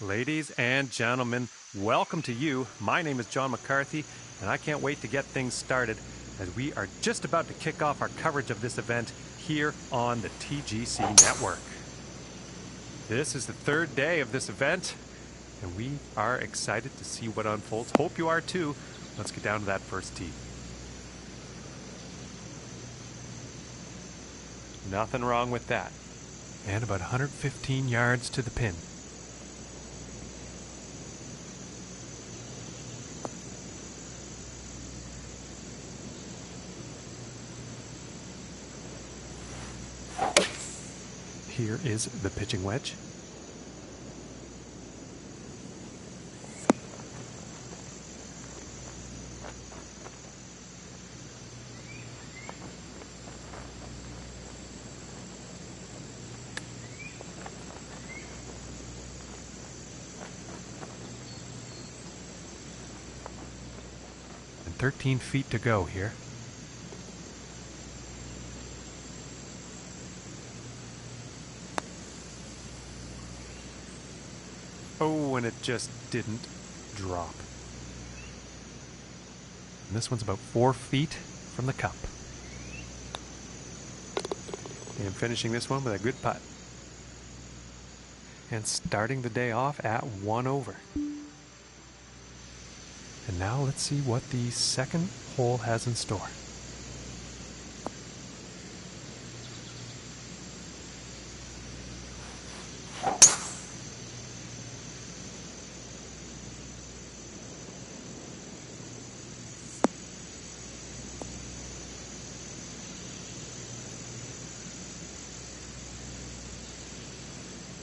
Ladies and gentlemen, welcome to you. My name is John McCarthy, and I can't wait to get things started as we are just about to kick off our coverage of this event here on the TGC network. This is the third day of this event, and we are excited to see what unfolds. Hope you are too. Let's get down to that first tee. Nothing wrong with that. And about 115 yards to the pin. Here is the pitching wedge. And 13 feet to go here. Oh, and it just didn't drop. And this one's about 4 feet from the cup. And finishing this one with a good putt. And starting the day off at 1 over. And now let's see what the second hole has in store.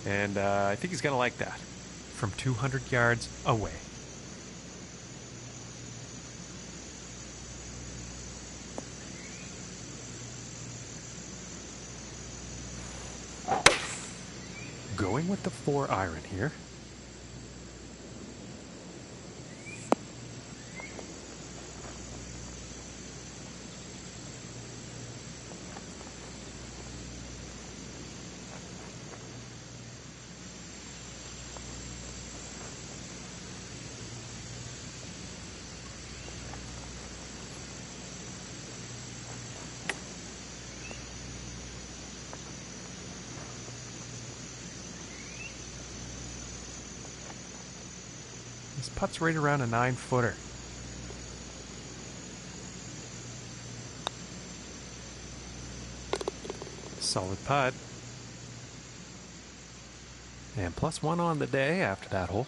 And I think he's going to like that. From 200 yards away. Going with the 4-iron here. This putt's right around a 9-footer. Solid putt. And +1 on the day after that hole.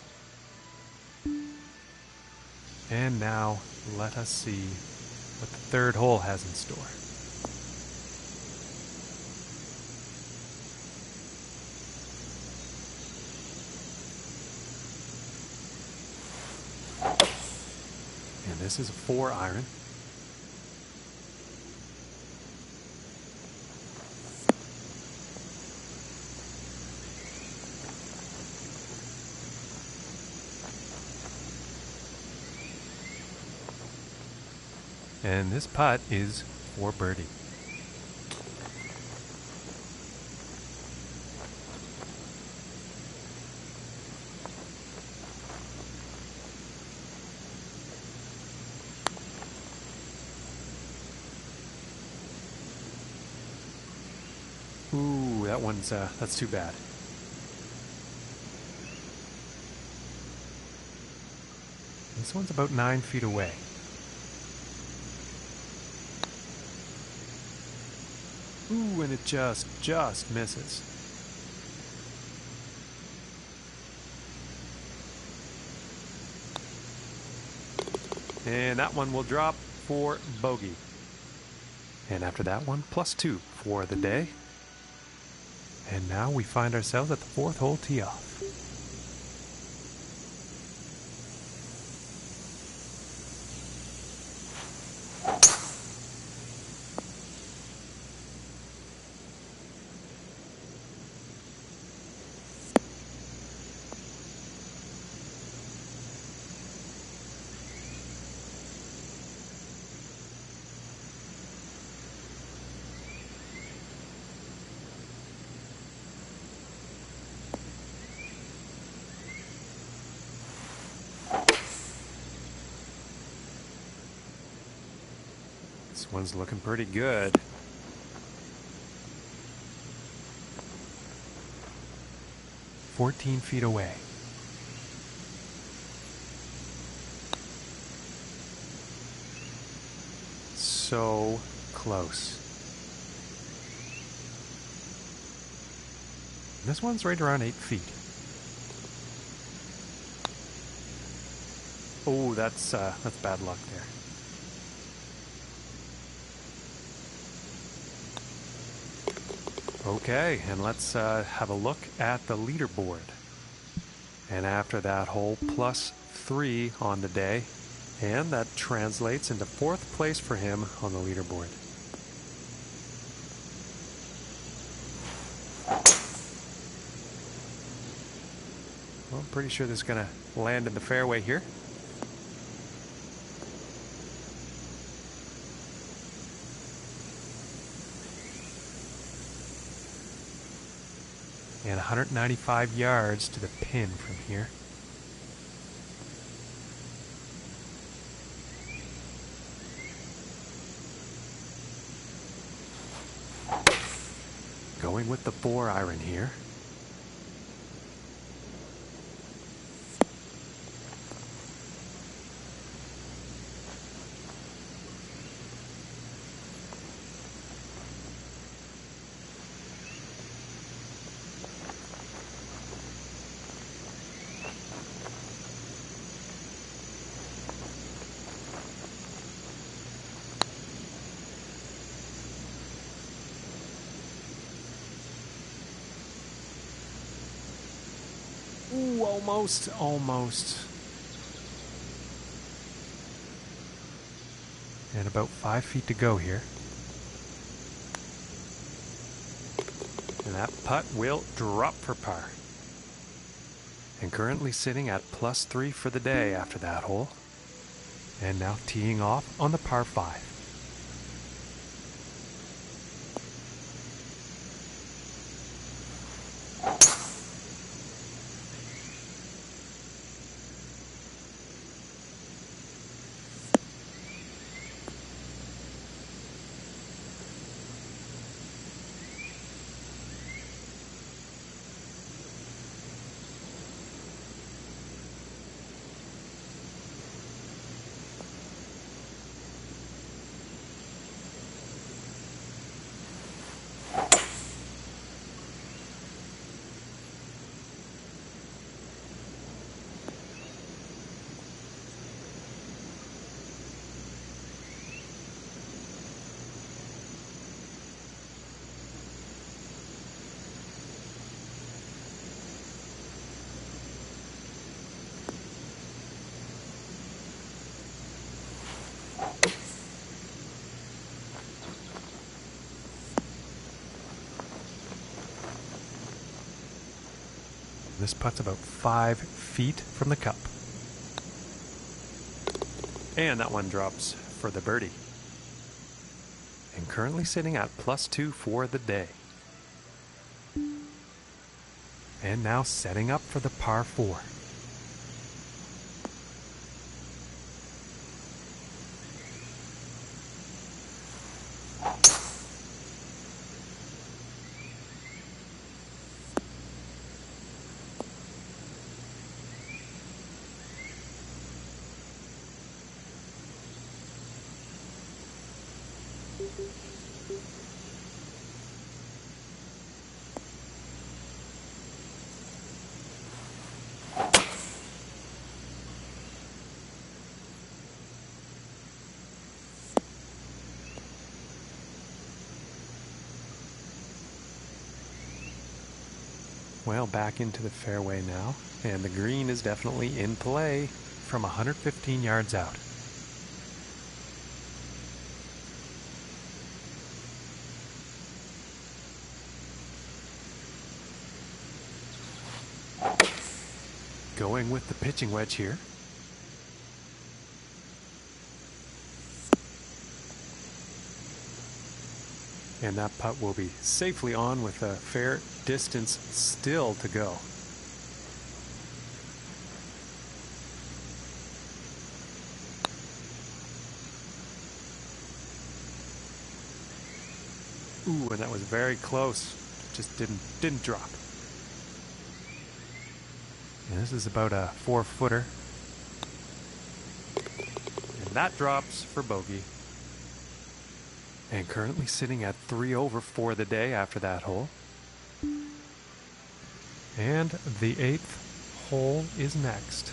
And now let us see what the third hole has in store. And this is a 4-iron. And this putt is for birdie. Ooh, that one's, that's too bad. This one's about 9 feet away. Ooh, and it just misses. And that one will drop for bogey. And after that one, +2 for the day. And now we find ourselves at the 4th hole tee off. This one's looking pretty good. "14 feet away." So close. This one's right around 8 feet. Oh, that's bad luck there. Okay, and let's have a look at the leaderboard. And after that hole, +3 on the day, and that translates into 4th place for him on the leaderboard. Well, I'm pretty sure this is going to land in the fairway here. And 195 yards to the pin from here. Going with the 4-iron here. Ooh, almost. And about 5 feet to go here. And that putt will drop for par. And currently sitting at +3 for the day after that hole. And now teeing off on the par 5. This putt's about 5 feet from the cup. And that one drops for the birdie. And currently sitting at +2 for the day. And now setting up for the par 4. Well, back into the fairway now, and the green is definitely in play from 115 yards out. Going with the pitching wedge here. And that putt will be safely on with a fair distance still to go. Ooh, and that was very close. Just didn't drop. And this is about a 4-footer. And that drops for bogey. And currently sitting at 3 over for the day after that hole. And the 8th hole is next.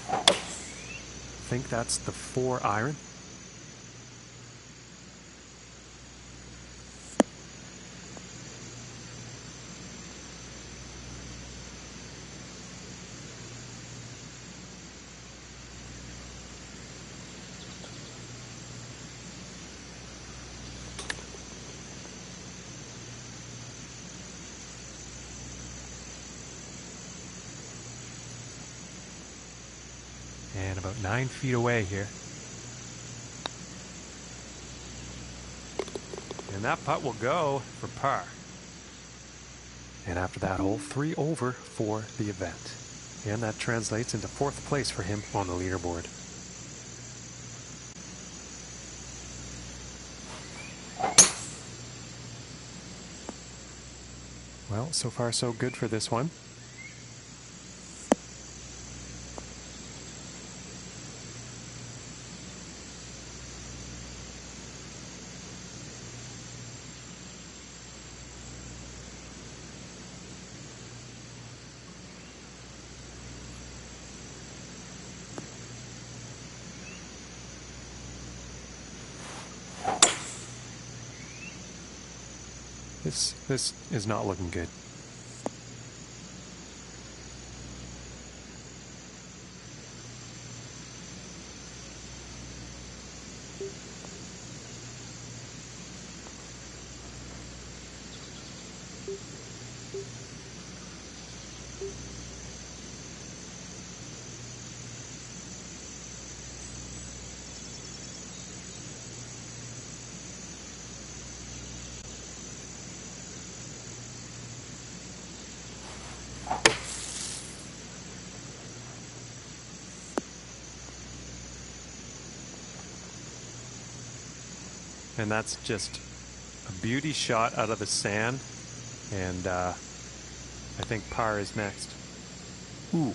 I think that's the 4 iron. And about 9 feet away here. And that putt will go for par. And after that hole, 3 over for the event. And that translates into 4th place for him on the leaderboard. Well, so far so good for this one. This is not looking good. And that's just a beauty shot out of the sand. And I think par is next. Ooh.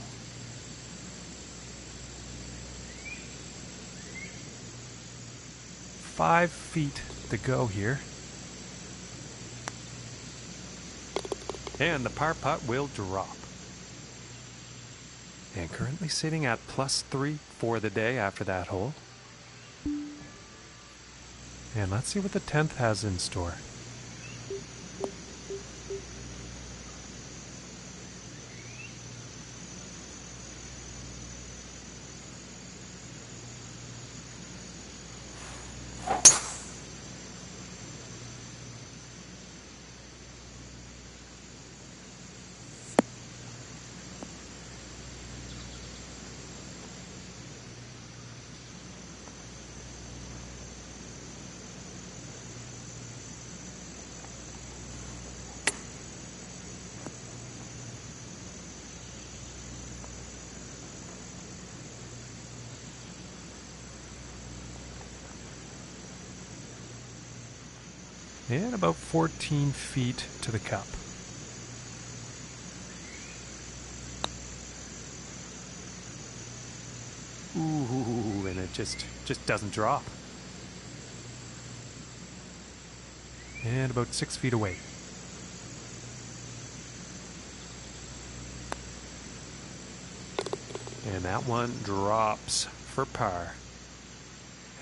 Five feet to go here. And the par putt will drop. And currently sitting at +3 for the day after that hole. And let's see what the 10th has in store. And about 14 feet to the cup. Ooh, and it just doesn't drop. And about 6 feet away. And that one drops for par.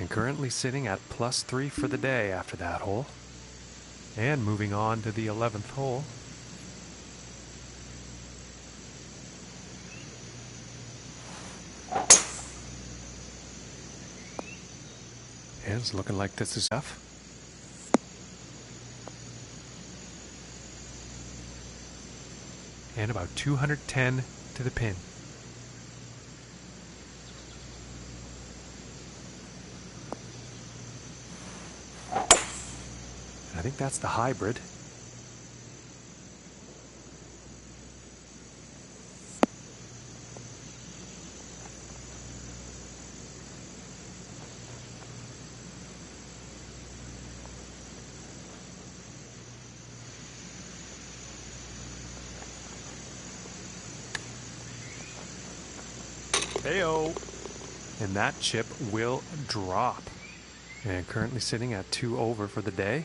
And currently sitting at +3 for the day after that hole. And moving on to the 11th hole. And it's looking like this is tough. And about 210 to the pin. I think that's the hybrid. Heyo! And that chip will drop. And currently sitting at 2 over for the day.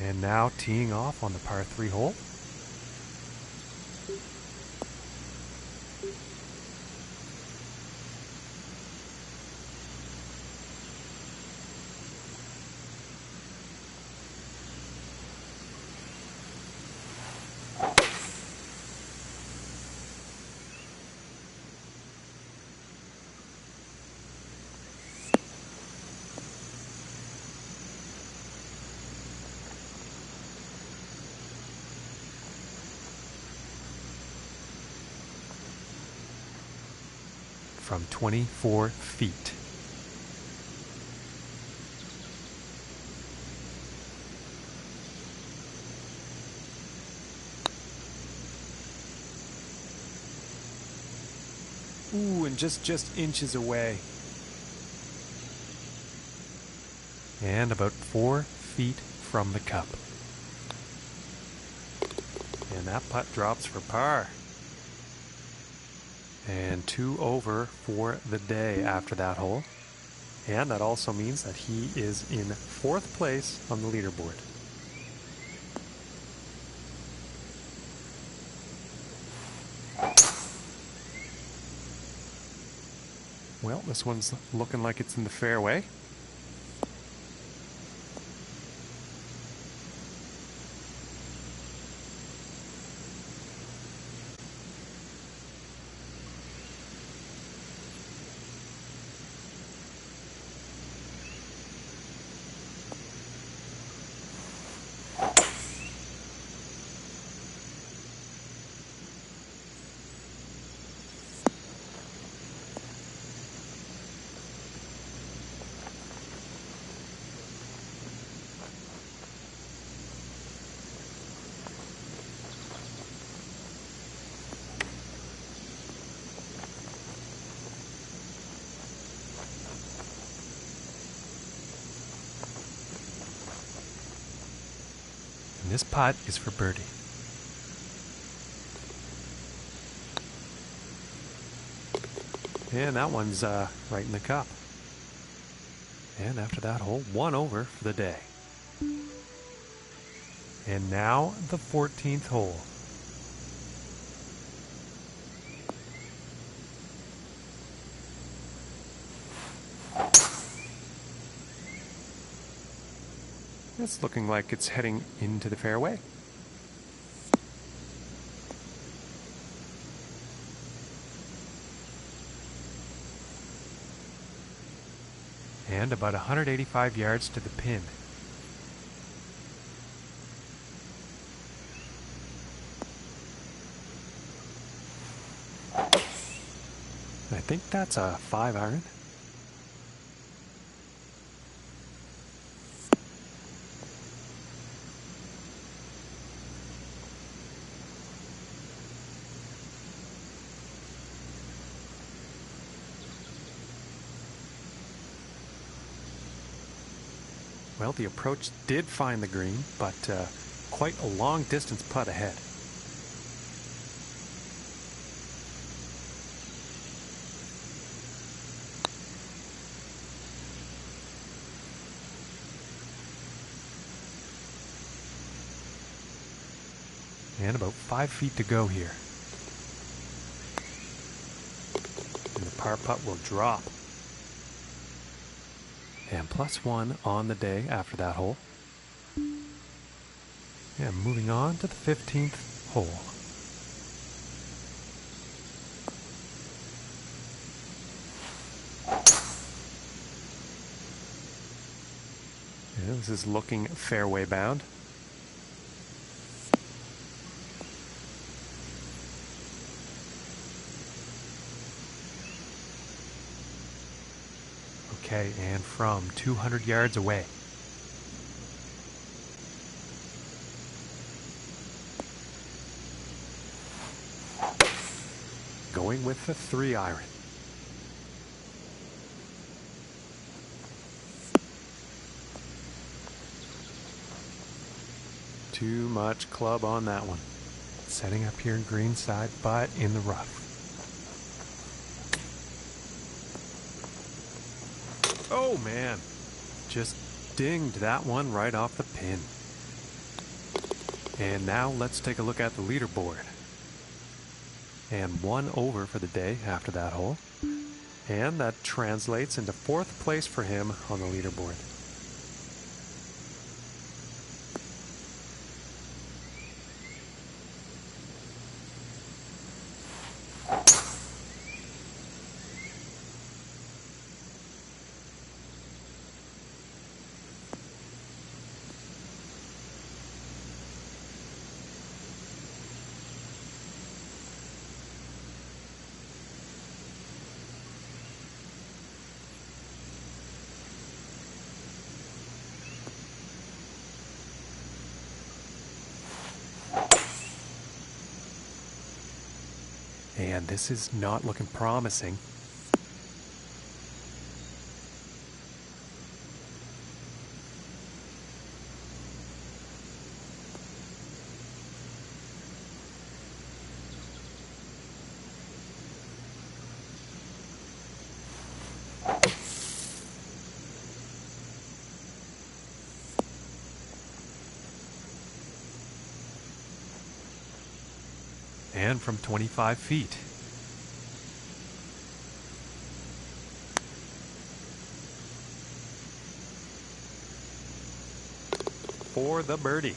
And now teeing off on the par 3 hole. From 24 feet. Ooh, and just inches away. And about 4 feet from the cup. And that putt drops for par. And 2 over for the day after that hole. And that also means that he is in 4th place on the leaderboard. Well, this one's looking like it's in the fairway. And this putt is for birdie. And that one's right in the cup. And after that hole, 1 over for the day. And now the 14th hole. It's looking like it's heading into the fairway. And about 185 yards to the pin. I think that's a 5-iron. Well, the approach did find the green, but quite a long distance putt ahead. And about 5 feet to go here. And the par putt will drop. And +1 on the day after that hole. And moving on to the 15th hole. And this is looking fairway bound. Okay, and from 200 yards away. Going with the 3-iron. Too much club on that one. Setting up here in greenside, but in the rough. Oh man, just dinged that one right off the pin. And now let's take a look at the leaderboard. And one over for the day after that hole. And that translates into 4th place for him on the leaderboard. And this is not looking promising. And from 25 feet. For the birdie.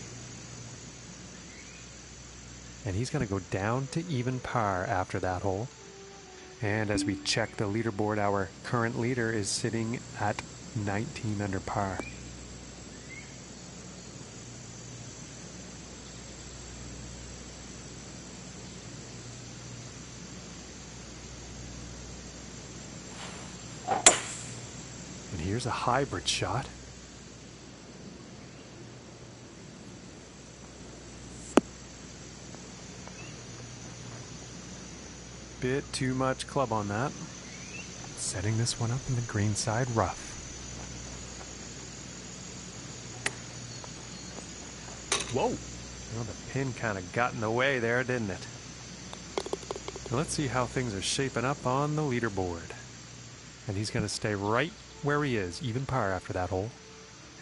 And he's going to go down to even par after that hole. And as we check the leaderboard, our current leader is sitting at 19 under par. And here's a hybrid shot. Bit too much club on that. Setting this one up in the greenside rough. Whoa! Well, the pin kind of got in the way there, didn't it? Now let's see how things are shaping up on the leaderboard. And he's going to stay right where he is, even par after that hole.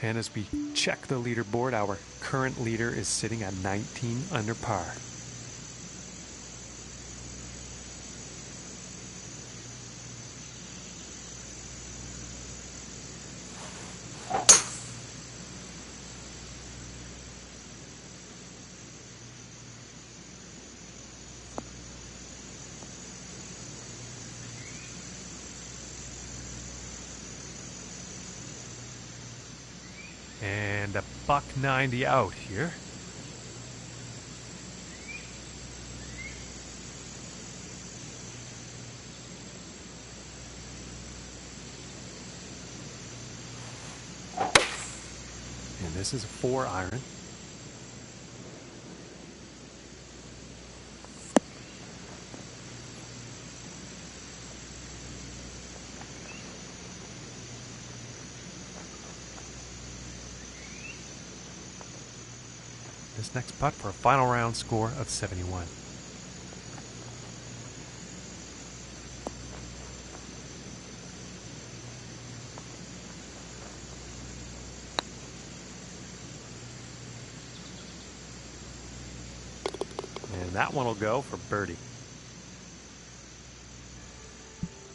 And as we check the leaderboard, our current leader is sitting at 19 under par. And a $190 out here. And this is a 4-iron. This next putt for a final round score of 71. And that one will go for birdie.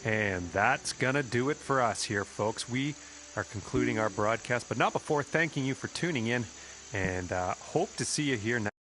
And that's gonna do it for us here, folks. We are concluding our broadcast, but not before thanking you for tuning in, and hope to see you here next.